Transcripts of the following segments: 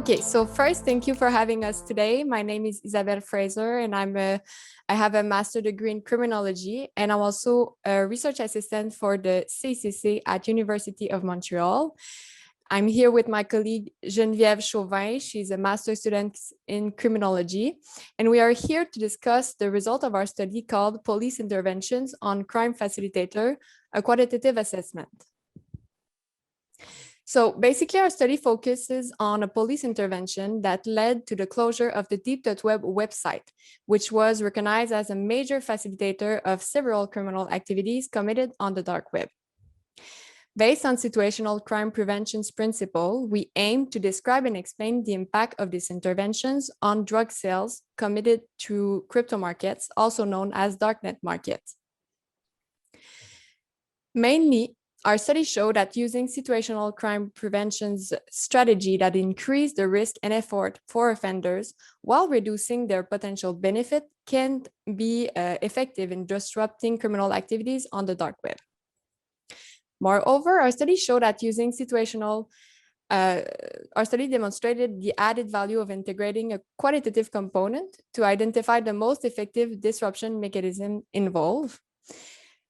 Okay, so first, thank you for having us today. My name is Isabel Fraser, and I have a master's degree in criminology, and I'm also a research assistant for the CCC at University of Montreal. I'm here with my colleague Genevieve Chauvin. She's a master's student in criminology, and we are here to discuss the result of our study called Police Interventions on Crime Facilitator, a quantitative assessment. So basically, our study focuses on a police intervention that led to the closure of the Deep.web website, which was recognized as a major facilitator of several criminal activities committed on the dark web. Based on situational crime prevention's principle, we aim to describe and explain the impact of these interventions on drug sales committed through crypto markets, also known as darknet markets. Mainly, our study showed that using situational crime prevention's strategy that increased the risk and effort for offenders while reducing their potential benefit can be effective in disrupting criminal activities on the dark web. Moreover, our study showed that using our study demonstrated the added value of integrating a qualitative component to identify the most effective disruption mechanism involved.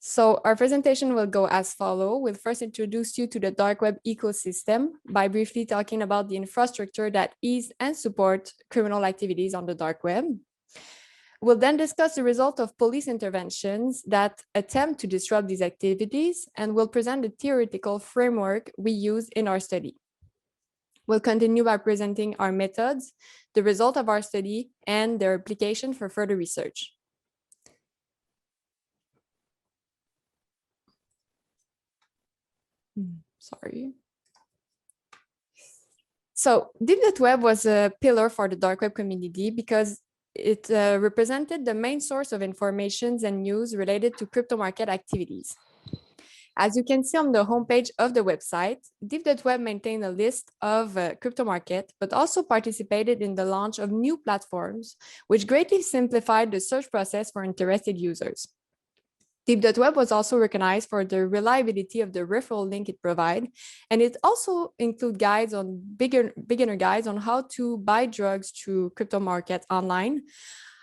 So our presentation will go as follows. We'll first introduce you to the dark web ecosystem by briefly talking about the infrastructure that ease and support criminal activities on the dark web. We'll then discuss the result of police interventions that attempt to disrupt these activities, and we'll present the theoretical framework we use in our study. We'll continue by presenting our methods, the result of our study, and their application for further research. Sorry. So Deep.web was a pillar for the dark web community because it represented the main source of information and news related to crypto market activities. As you can see on the homepage of the website, Deep.web maintained a list of crypto market, but also participated in the launch of new platforms, which greatly simplified the search process for interested users. Deep.web was also recognized for the reliability of the referral link it provides, and it also includes guides on beginner guides on how to buy drugs through crypto markets online,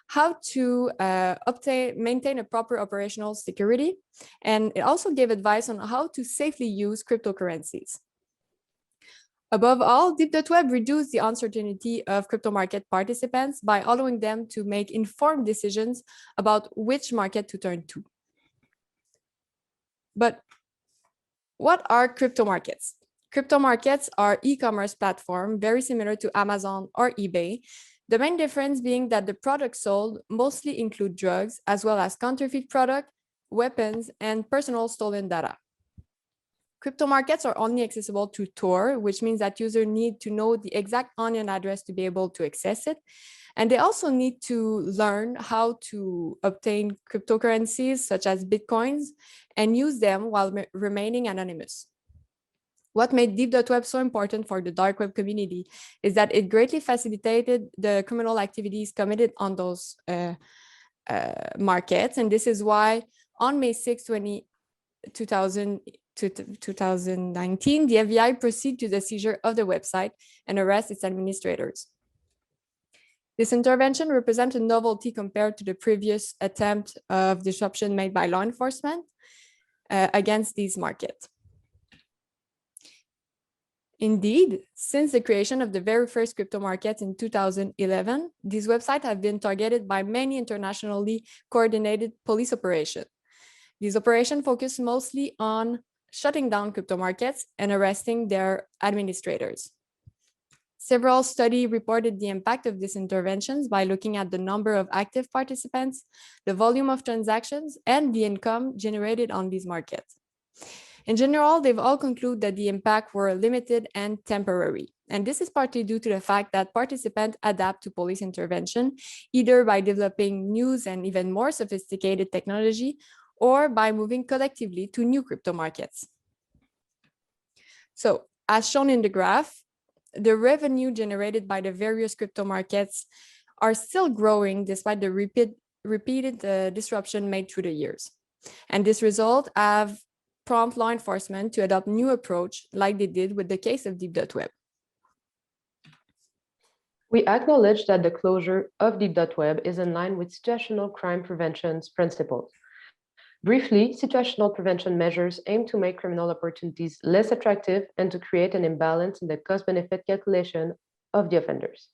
how to maintain a proper operational security, and it also gave advice on how to safely use cryptocurrencies. Above all, Deep.web reduced the uncertainty of crypto market participants by allowing them to make informed decisions about which market to turn to. But what are crypto markets? Crypto markets are e-commerce platforms very similar to Amazon or eBay. The main difference being that the products sold mostly include drugs, as well as counterfeit products, weapons, and personal stolen data. Crypto markets are only accessible through Tor, which means that users need to know the exact onion address to be able to access it. And they also need to learn how to obtain cryptocurrencies such as Bitcoins and use them while remaining anonymous. What made Deep.web so important for the dark web community is that it greatly facilitated the criminal activities committed on those markets. And this is why on May 6, 2019, the FBI proceeded to the seizure of the website and arrest its administrators. This intervention represents a novelty compared to the previous attempt of disruption made by law enforcement against these markets. Indeed, since the creation of the very first crypto markets in 2011, these websites have been targeted by many internationally coordinated police operations. These operations focus mostly on shutting down crypto markets and arresting their administrators. Several studies reported the impact of these interventions by looking at the number of active participants, the volume of transactions, and the income generated on these markets. In general, they've all concluded that the impact were limited and temporary. And this is partly due to the fact that participants adapt to police intervention, either by developing new and even more sophisticated technology, or by moving collectively to new crypto markets. So, as shown in the graph, the revenue generated by the various crypto markets are still growing despite the repeated disruption made through the years. And this result have prompt law enforcement to adopt new approach like they did with the case of Deep.web. We acknowledge that the closure of deep.web is in line with situational crime prevention's principles. Briefly, situational prevention measures aim to make criminal opportunities less attractive and to create an imbalance in the cost-benefit calculation of the offenders.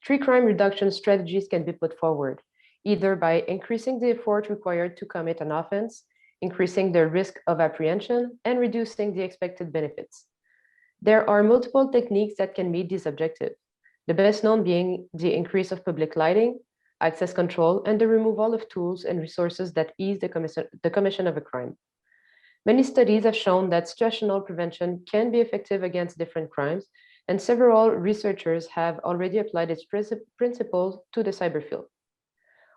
Three crime reduction strategies can be put forward, either by increasing the effort required to commit an offense, increasing the risk of apprehension, and reducing the expected benefits. There are multiple techniques that can meet this objective, the best known being the increase of public lighting, access control, and the removal of tools and resources that ease the commission of a crime. Many studies have shown that situational prevention can be effective against different crimes, and several researchers have already applied its principles to the cyber field.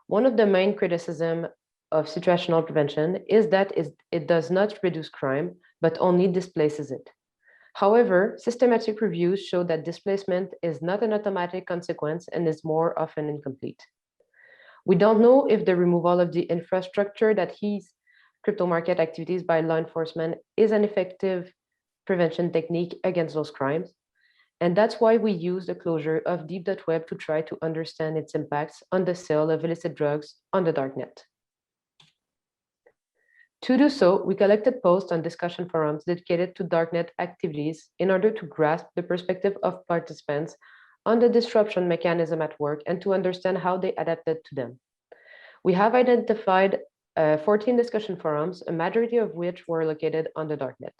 One of the main criticisms of situational prevention is that it does not reduce crime, but only displaces it. However, systematic reviews show that displacement is not an automatic consequence and is more often incomplete. We don't know if the removal of the infrastructure that heats crypto market activities by law enforcement is an effective prevention technique against those crimes. And that's why we use the closure of deep.web to try to understand its impacts on the sale of illicit drugs on the darknet. To do so, we collected posts on discussion forums dedicated to darknet activities in order to grasp the perspective of participants on the disruption mechanism at work and to understand how they adapted to them. We have identified 14 discussion forums, a majority of which were located on the darknet.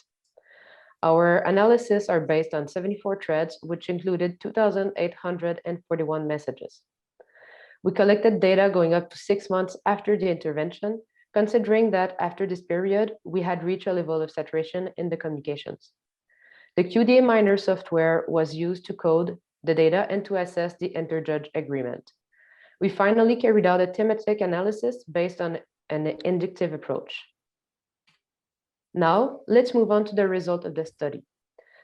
Our analysis are based on 74 threads, which included 2,841 messages. We collected data going up to 6 months after the intervention, considering that after this period, we had reached a level of saturation in the communications. The QDA miner software was used to code the data and to assess the inter-judge agreement. We finally carried out a thematic analysis based on an inductive approach. Now, let's move on to the result of the study.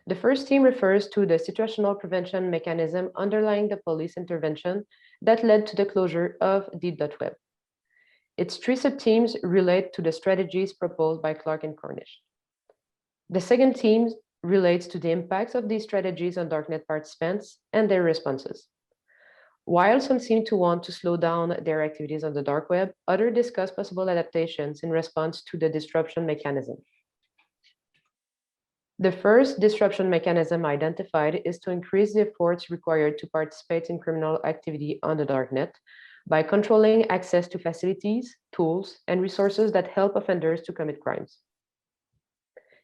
The first team refers to the situational prevention mechanism underlying the police intervention that led to the closure of deep.web. Its three subteams relate to the strategies proposed by Clark and Cornish. The second team relates to the impacts of these strategies on darknet participants and their responses. While some seem to want to slow down their activities on the dark web, others discuss possible adaptations in response to the disruption mechanism. The first disruption mechanism identified is to increase the efforts required to participate in criminal activity on the darknet by controlling access to facilities, tools, and resources that help offenders to commit crimes.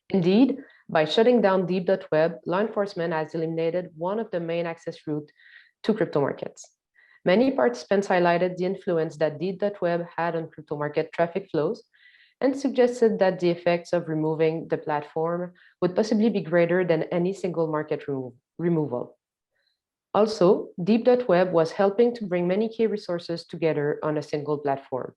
Indeed, by shutting down deep.web, law enforcement has eliminated one of the main access routes to crypto markets. Many participants highlighted the influence that deep.web had on crypto market traffic flows and suggested that the effects of removing the platform would possibly be greater than any single market removal. Also, deep.web was helping to bring many key resources together on a single platform.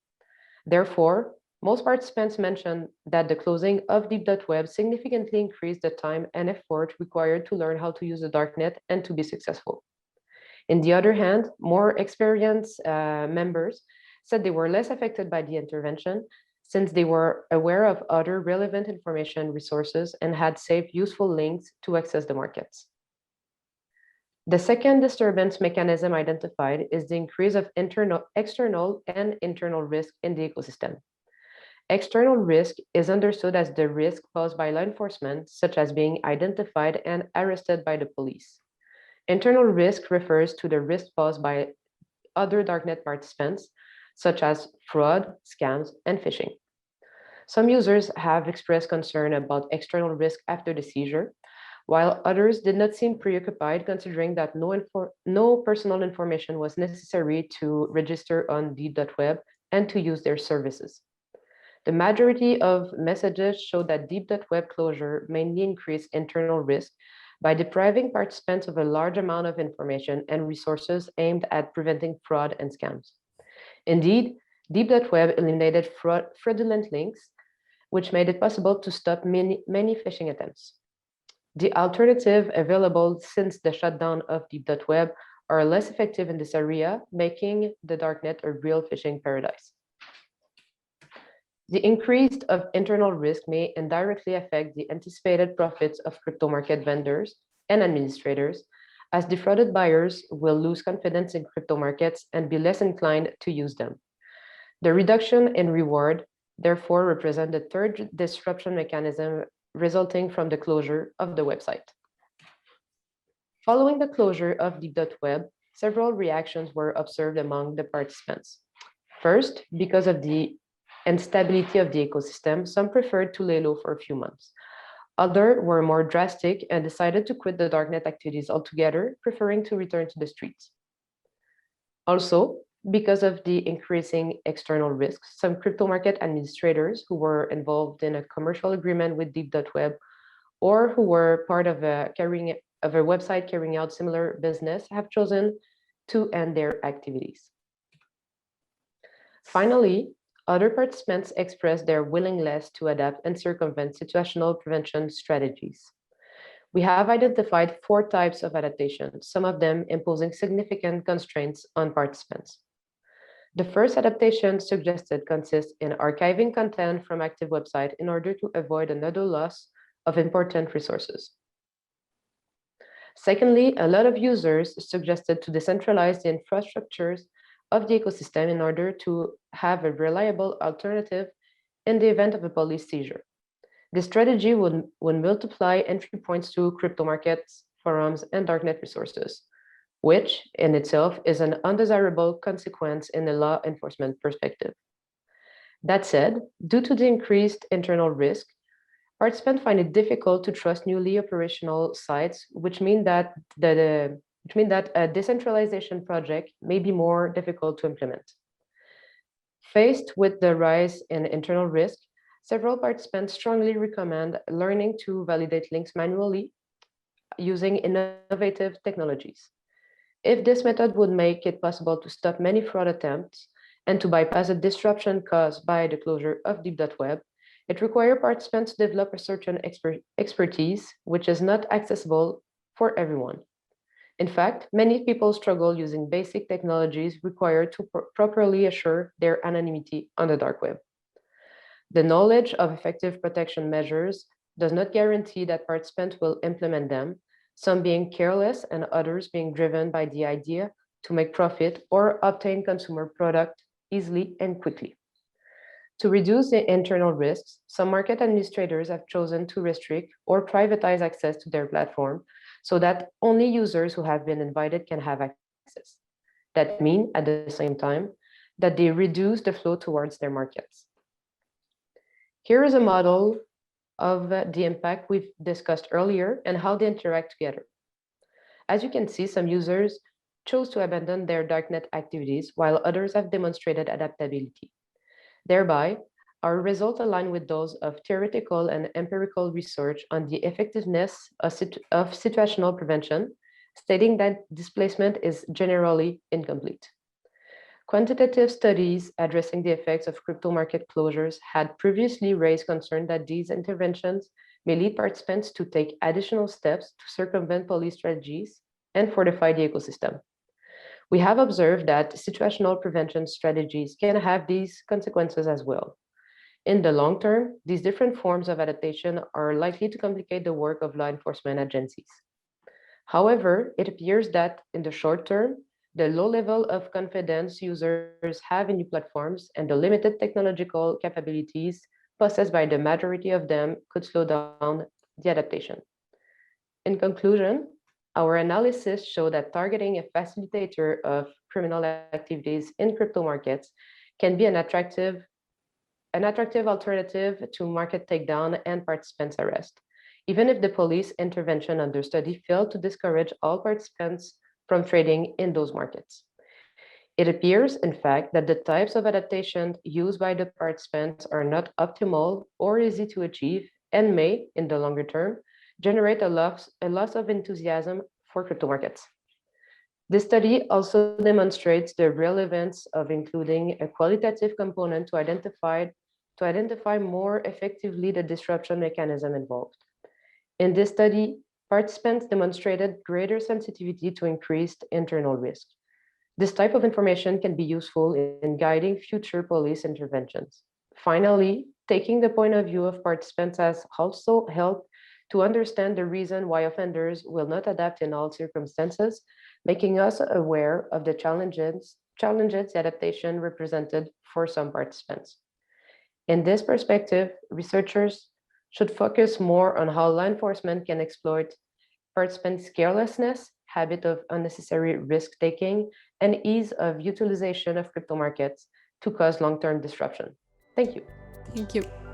Therefore, most participants mentioned that the closing of deep.web significantly increased the time and effort required to learn how to use the darknet and to be successful. On the other hand, more experienced members said they were less affected by the intervention since they were aware of other relevant information resources and had saved useful links to access the markets. The second disturbance mechanism identified is the increase of external and internal risk in the ecosystem. External risk is understood as the risk caused by law enforcement, such as being identified and arrested by the police. Internal risk refers to the risk posed by other darknet participants, such as fraud, scams, and phishing. Some users have expressed concern about external risk after the seizure, while others did not seem preoccupied, considering that no personal information was necessary to register on deep.web and to use their services. The majority of messages show that deep.web closure mainly increased internal risk by depriving participants of a large amount of information and resources aimed at preventing fraud and scams. Indeed, deep.web eliminated fraudulent links, which made it possible to stop many phishing attempts. The alternative available since the shutdown of deep.web are less effective in this area, making the darknet a real phishing paradise. The increase of internal risk may indirectly affect the anticipated profits of crypto market vendors and administrators, as defrauded buyers will lose confidence in crypto markets and be less inclined to use them. The reduction in reward, therefore, represents the third disruption mechanism resulting from the closure of the website. Following the closure of Deep.web, several reactions were observed among the participants. First, because of the instability of the ecosystem, some preferred to lay low for a few months. Others were more drastic and decided to quit the darknet activities altogether, preferring to return to the streets. Also, because of the increasing external risks, some crypto market administrators who were involved in a commercial agreement with Deep.web or who were part of a website carrying out similar business have chosen to end their activities. Finally, other participants expressed their willingness to adapt and circumvent situational prevention strategies. We have identified 4 types of adaptation, some of them imposing significant constraints on participants. The first adaptation suggested consists in archiving content from active websites in order to avoid another loss of important resources. Secondly, a lot of users suggested to decentralize the infrastructures of the ecosystem in order to have a reliable alternative in the event of a police seizure. This strategy would multiply entry points to crypto markets, forums, and darknet resources, which in itself is an undesirable consequence in the law enforcement perspective. That said, due to the increased internal risk, participants find it difficult to trust newly operational sites, which mean that a decentralization project may be more difficult to implement. Faced with the rise in internal risk, several participants strongly recommend learning to validate links manually using innovative technologies. If this method would make it possible to stop many fraud attempts and to bypass the disruption caused by the closure of Deep.web, it requires participants to develop a certain expertise, which is not accessible for everyone. In fact, many people struggle using basic technologies required to properly assure their anonymity on the dark web. The knowledge of effective protection measures does not guarantee that participants will implement them, some being careless and others being driven by the idea to make profit or obtain consumer product easily and quickly. To reduce the internal risks, some market administrators have chosen to restrict or privatize access to their platform so that only users who have been invited can have access. That means, at the same time, that they reduce the flow towards their markets. Here is a model of the impact we've discussed earlier and how they interact together. As you can see, some users chose to abandon their darknet activities while others have demonstrated adaptability. Thereby, our results align with those of theoretical and empirical research on the effectiveness of situational prevention, stating that displacement is generally incomplete. Quantitative studies addressing the effects of crypto market closures had previously raised concern that these interventions may lead participants to take additional steps to circumvent police strategies and fortify the ecosystem. We have observed that situational prevention strategies can have these consequences as well. In the long term, these different forms of adaptation are likely to complicate the work of law enforcement agencies. However, it appears that in the short term, the low level of confidence users have in new platforms and the limited technological capabilities possessed by the majority of them could slow down the adaptation. In conclusion, our analysis showed that targeting a facilitator of criminal activities in crypto markets can be an attractive alternative to market takedown and participants' arrest, even if the police intervention under study failed to discourage all participants from trading in those markets. It appears, in fact, that the types of adaptation used by the participants are not optimal or easy to achieve and may, in the longer term, generate a loss of enthusiasm for crypto markets. This study also demonstrates the relevance of including a qualitative component to identify more effectively the disruption mechanism involved. In this study, participants demonstrated greater sensitivity to increased internal risk. This type of information can be useful in guiding future police interventions. Finally, taking the point of view of participants has also helped to understand the reason why offenders will not adapt in all circumstances, making us aware of the challenges the adaptation represented for some participants. In this perspective, researchers should focus more on how law enforcement can exploit participants' carelessness, habit of unnecessary risk-taking, and ease of utilization of crypto markets to cause long-term disruption. Thank you. Thank you.